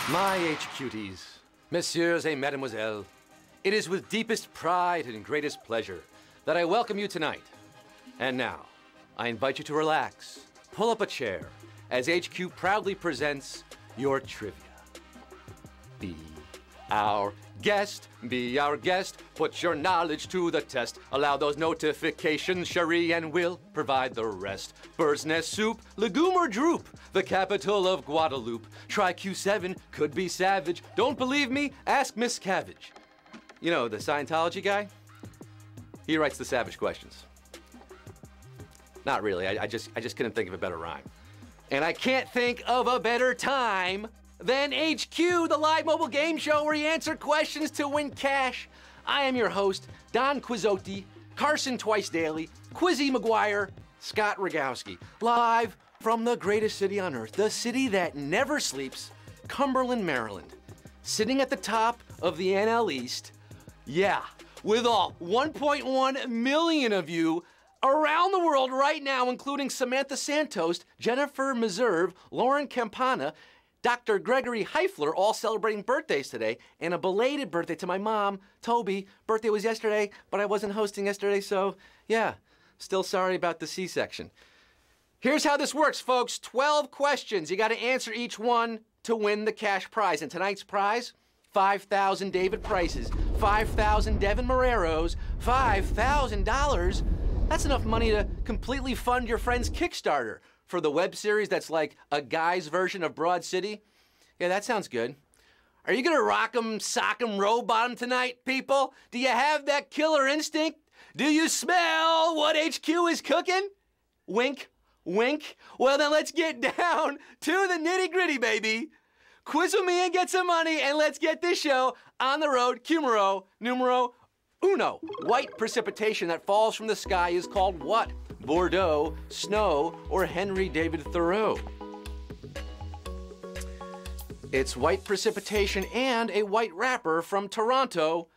My HQTs, messieurs et mademoiselles, it is with deepest pride and greatest pleasure that I welcome you tonight. And now, I invite you to relax, pull up a chair, as HQ proudly presents your trivia. Be our guest, be our guest, put your knowledge to the test. Allow those notifications, Cherie, and we'll provide the rest. Bird's nest soup, legume or droop, the capital of Guadeloupe. Try Q7, could be savage. Don't believe me? Ask Miss Cabbage. You know, the Scientology guy? He writes the savage questions. Not really, I just couldn't think of a better rhyme. And I can't think of a better time than HQ, the live mobile game show where you answer questions to win cash. I am your host, Don Quizzotti, Carson Twice Daily, Quizzy McGuire, Scott Rogowski, live from the greatest city on earth, the city that never sleeps, Cumberland, Maryland. Sitting at the top of the NL East, yeah, with all 1.1 million of you around the world right now, including Samantha Santos, Jennifer Meserve, Lauren Campana, Dr. Gregory Heifler, all celebrating birthdays today, and a belated birthday to my mom, Toby. Birthday was yesterday, but I wasn't hosting yesterday, so yeah, still sorry about the C-section. Here's how this works, folks. 12 questions. You got to answer each one to win the cash prize. And tonight's prize, 5,000 David Prices, 5,000 Devin Moreros, $5,000. That's enough money to completely fund your friend's Kickstarter for the web series that's like a guy's version of Broad City. Yeah, that sounds good. Are you gonna rock 'em, sock 'em, row bottom tonight, people? Do you have that killer instinct? Do you smell what HQ is cooking? Wink, wink. Well, then let's get down to the nitty gritty, baby. Quiz with me and get some money, and let's get this show on the road. Numero uno. White precipitation that falls from the sky is called what? Bordeaux, snow, or Henry David Thoreau? It's white precipitation and a white rapper from Toronto.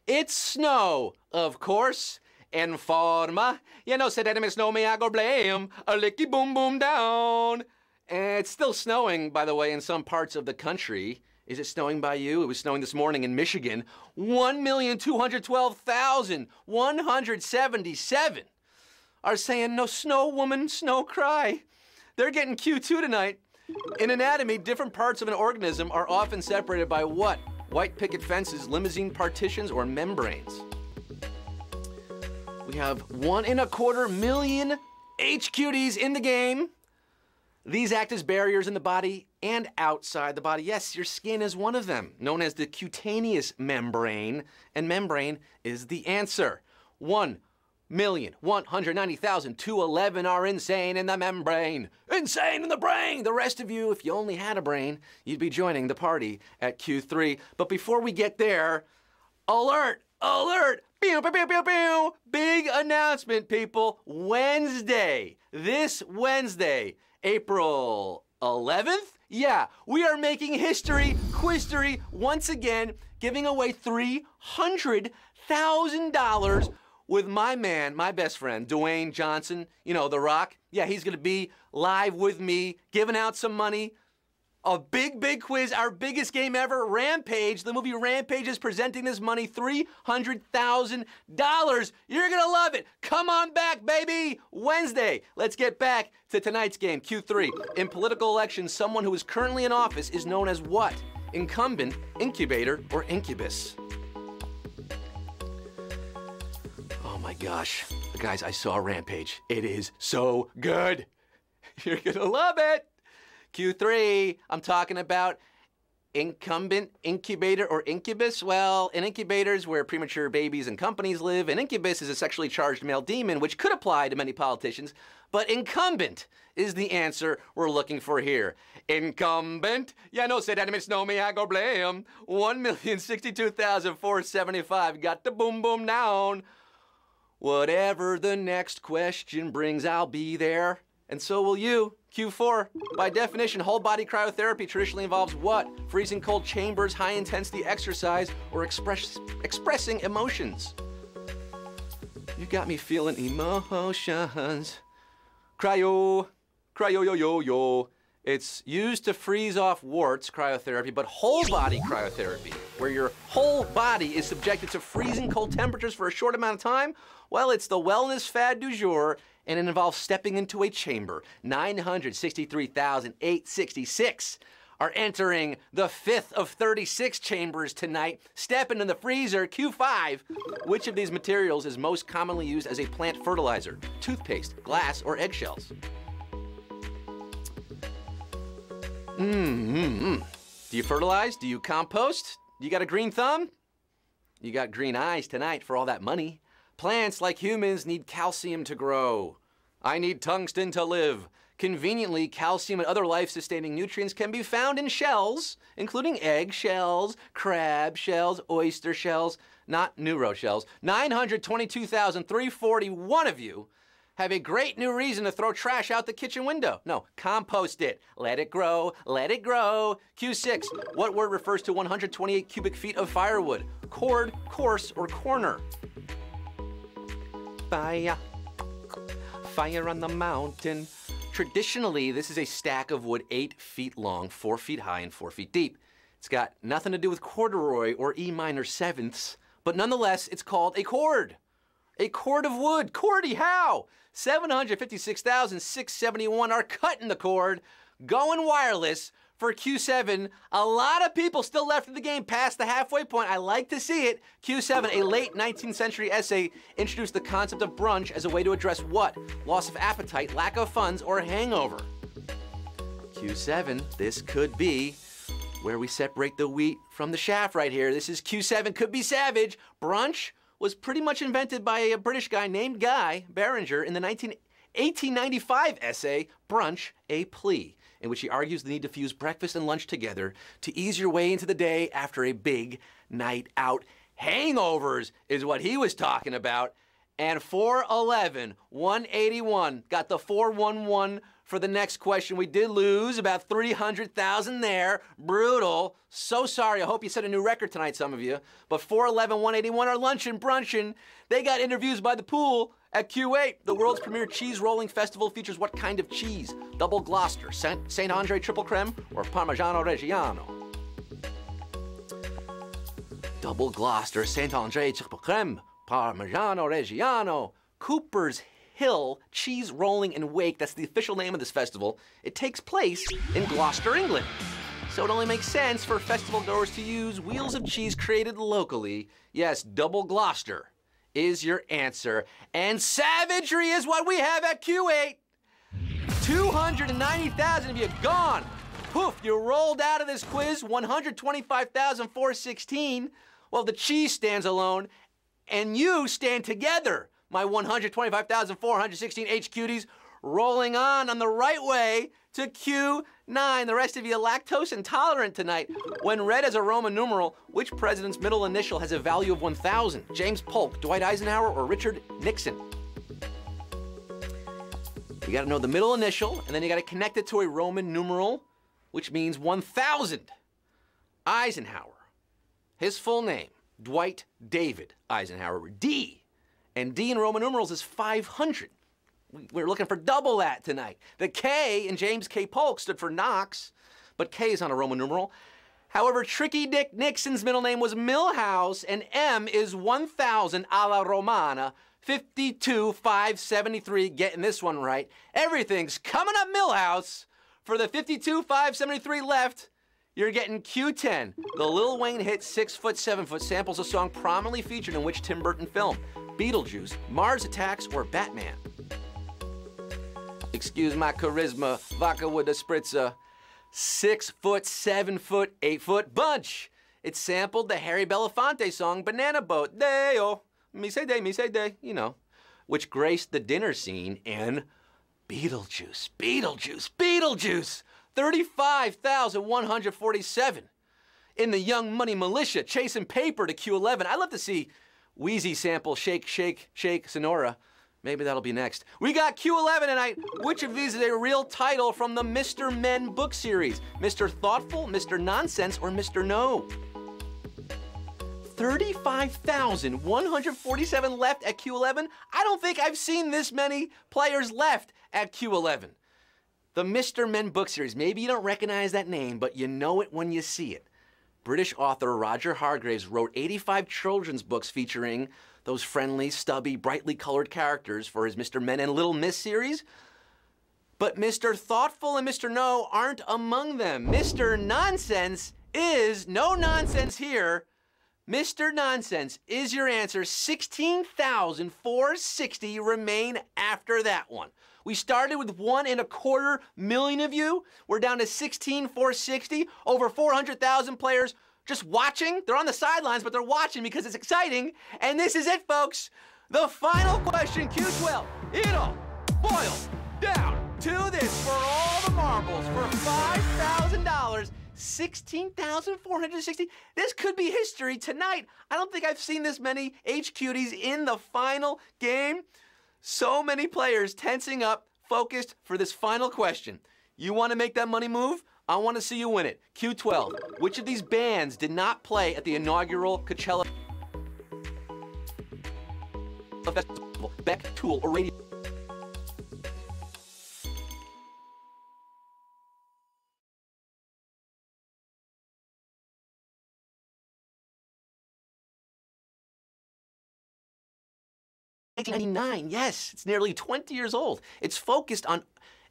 It's snow, of course. En forma, you know, said enemies know me, I go blame. A licky boom boom down. And it's still snowing, by the way, in some parts of the country. Is it snowing by you? It was snowing this morning in Michigan. 1,212,177 are saying, no snow, woman, snow cry. They're getting Q2 tonight. In anatomy, different parts of an organism are often separated by what? White picket fences, limousine partitions, or membranes. We have 1.25 million HQTs in the game. These act as barriers in the body and outside the body. Yes, your skin is one of them, known as the cutaneous membrane, and membrane is the answer. 1,190,211 are insane in the membrane. Insane in the brain! The rest of you, if you only had a brain, you'd be joining the party at Q3. But before we get there, alert, alert! Pew, pew, pew, pew, pew. Big announcement, people. Wednesday, this Wednesday, April 11th? Yeah, we are making history, Quiztory, once again, giving away $300,000 with my man, my best friend, Dwayne Johnson, you know, The Rock. Yeah, he's gonna be live with me, giving out some money. A big, big quiz, our biggest game ever, Rampage. The movie Rampage is presenting this money, $300,000. You're gonna love it. Come on back, baby. Wednesday. Let's get back to tonight's game, Q3. In political elections, someone who is currently in office is known as what? Incumbent, incubator, or incubus? Oh my gosh. Guys, I saw Rampage. It is so good. You're gonna love it. Q3, I'm talking about incumbent, incubator, or incubus. Well, an incubator is where premature babies and companies live. An incubus is a sexually charged male demon, which could apply to many politicians. But incumbent is the answer we're looking for here. Incumbent? Yeah, no, said enemies know me, I go blame. 1,062,475. Got the boom boom down. Whatever the next question brings, I'll be there. And so will you. Q4, by definition, whole body cryotherapy traditionally involves what? Freezing cold chambers, high intensity exercise, or expressing emotions. You got me feeling emotions. Cryo, yo yo yo. It's used to freeze off warts, cryotherapy, but whole body cryotherapy, where your whole body is subjected to freezing cold temperatures for a short amount of time, well, it's the wellness fad du jour, and it involves stepping into a chamber. 963,866 are entering the 5th of 36 chambers tonight. Step into the freezer, Q5. Which of these materials is most commonly used as a plant fertilizer? Toothpaste, glass, or eggshells? Do you fertilize? Do you compost? You got a green thumb? You got green eyes tonight for all that money. Plants, like humans, need calcium to grow. I need tungsten to live. Conveniently, calcium and other life-sustaining nutrients can be found in shells, including egg shells, crab shells, oyster shells, not neuro shells. 922,341 of you have a great new reason to throw trash out the kitchen window. No, compost it. Let it grow, let it grow. Q6, what word refers to 128 cubic feet of firewood? Cord, coarse, or corner? Fire, fire on the mountain. Traditionally, this is a stack of wood 8 feet long, 4 feet high, and 4 feet deep. It's got nothing to do with corduroy or E minor sevenths, but nonetheless, it's called a cord. A cord of wood. Cordy, how? 756,671 are cutting the cord, going wireless for Q7. A lot of people still left in the game past the halfway point. I like to see it. Q7, a late 19th century essay, introduced the concept of brunch as a way to address what? Loss of appetite, lack of funds, or a hangover. Q7, this could be where we separate the wheat from the chaff right here. This is Q7, could be savage. Brunch was pretty much invented by a British guy named Guy Barringer in the 1895 essay, Brunch, a Plea, in which he argues the need to fuse breakfast and lunch together to ease your way into the day after a big night out. Hangovers is what he was talking about. And 411, 181, got the 411 for the next question. We did lose about 300,000 there. Brutal. So sorry. I hope you set a new record tonight, some of you. But 411, 181 are luncheon, brunchin'. They got interviews by the pool at Q8. The world's premier cheese rolling festival features what kind of cheese? Double Gloucester, Saint Andre triple creme, or Parmigiano Reggiano? Double Gloucester, Saint Andre triple creme, Parmigiano Reggiano. Cooper's Hill Cheese Rolling and Wake, that's the official name of this festival. It takes place in Gloucester, England. So it only makes sense for festival goers to use wheels of cheese created locally. Yes, Double Gloucester is your answer. And savagery is what we have at Q8. 290,000 of you gone. Poof, you rolled out of this quiz, 125,416. Well, the cheese stands alone, and you stand together. My 125,416 HQTs rolling on the right way to Q9. The rest of you lactose intolerant tonight. When read as a Roman numeral, which president's middle initial has a value of 1,000? James Polk, Dwight Eisenhower, or Richard Nixon? You gotta know the middle initial, and then you gotta connect it to a Roman numeral, which means 1,000. Eisenhower. His full name, Dwight David Eisenhower, D. And D in Roman numerals is 500. We're looking for double that tonight. The K in James K. Polk stood for Knox, but K is on a Roman numeral. However, Tricky Dick Nixon's middle name was Milhouse, and M is 1,000 a la Romana, 52,573. Getting this one right. Everything's coming up Milhouse. For the 52,573 left, you're getting Q10. The Lil Wayne hit 6 foot, 7 foot samples a song prominently featured in which Tim Burton film? Beetlejuice, Mars Attacks, or Batman? Excuse my charisma, vodka with a spritzer. 6 foot, 7 foot, 8 foot bunch. It sampled the Harry Belafonte song Banana Boat, Day-o, me say day, you know, which graced the dinner scene in Beetlejuice, Beetlejuice, Beetlejuice. 35,147. In the Young Money Militia, chasing paper to Q11. I'd love to see Wheezy sample Shake, Shake, Shake, Sonora. Maybe that'll be next. We got Q11 tonight. Which of these is a real title from the Mr. Men book series? Mr. Thoughtful, Mr. Nonsense, or Mr. No? 35,147 left at Q11. I don't think I've seen this many players left at Q11. The Mr. Men book series. Maybe you don't recognize that name, but you know it when you see it. British author Roger Hargreaves wrote 85 children's books featuring those friendly, stubby, brightly colored characters for his Mr. Men and Little Miss series. But Mr. Thoughtful and Mr. No aren't among them. Mr. Nonsense is no nonsense here. Mr. Nonsense is your answer. 16,460 remain after that one. We started with 1.25 million of you. We're down to 16,460. Over 400,000 players just watching. They're on the sidelines, but they're watching because it's exciting. And this is it, folks. The final question, Q12. It'll boil down to this for all the marbles for $5,000. 16,460. This could be history tonight. I don't think I've seen this many HQTs in the final game. So many players tensing up, focused for this final question. You want to make that money move? I want to see you win it. Q12. Which of these bands did not play at the inaugural Coachella Festival? Beck, Tool, or Radio? $1999, yes, it's nearly 20 years old. It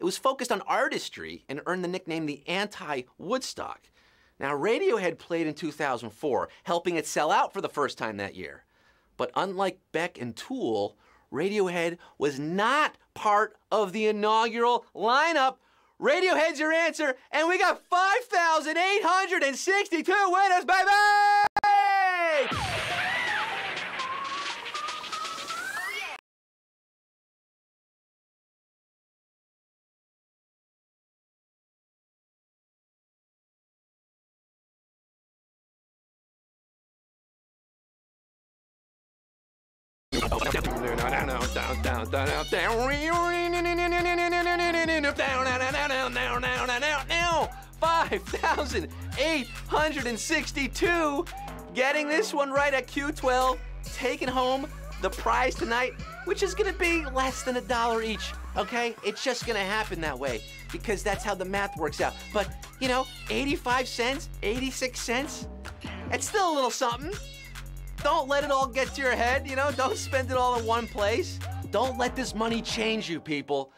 was focused on artistry and earned the nickname the Anti-Woodstock. Now, Radiohead played in 2004, helping it sell out for the first time that year. But unlike Beck and Tool, Radiohead was not part of the inaugural lineup. Radiohead's your answer, and we got 5,862 winners, baby! Now, 5,862. Getting this one right at Q12, taking home the prize tonight, which is gonna be less than $1 each, okay? It's just gonna happen that way because that's how the math works out. But, you know, 85 cents, 86 cents, it's still a little something. Don't let it all get to your head, you know? Don't spend it all in one place. Don't let this money change you, people.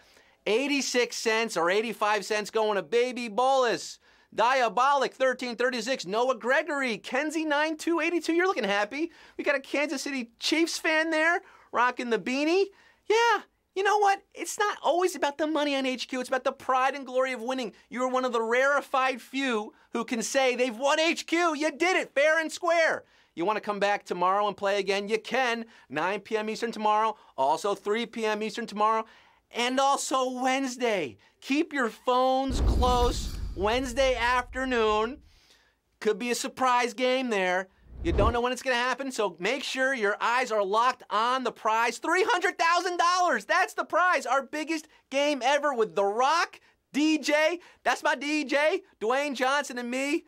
86 cents or 85 cents going to Baby Bolus. Diabolic, 1336. Noah Gregory. Kenzie, 9282. You're looking happy. We got a Kansas City Chiefs fan there, rocking the beanie. Yeah, you know what? It's not always about the money on HQ. It's about the pride and glory of winning. You're one of the rarefied few who can say they've won HQ. You did it, fair and square. You want to come back tomorrow and play again? You can. 9 p.m. Eastern tomorrow. Also 3 p.m. Eastern tomorrow. And also Wednesday. Keep your phones close. Wednesday afternoon. Could be a surprise game there. You don't know when it's going to happen, so make sure your eyes are locked on the prize. $300,000. That's the prize. Our biggest game ever with The Rock, DJ. That's my DJ, Dwayne Johnson, and me.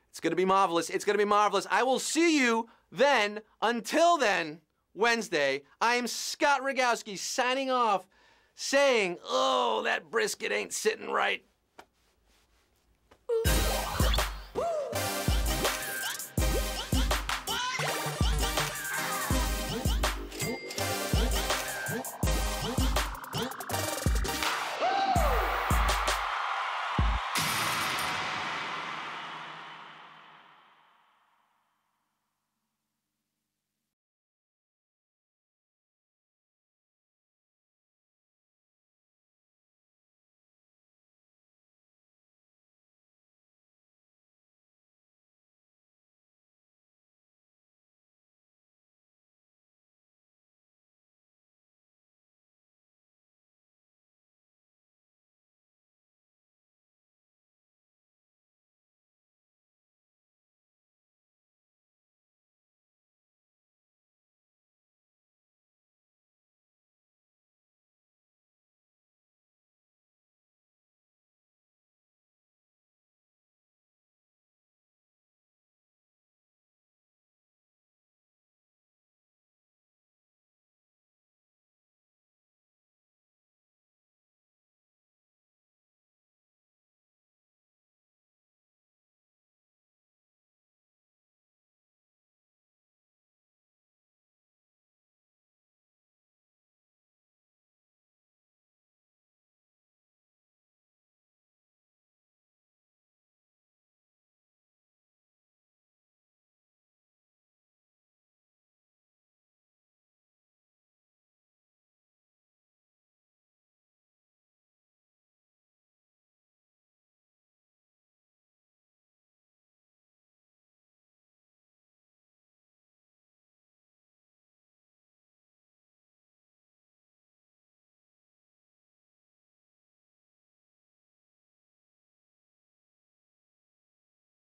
It's going to be marvelous. It's going to be marvelous. I will see you then. Until then, Wednesday, I am Scott Rogowski signing off, saying, oh, that brisket ain't sitting right.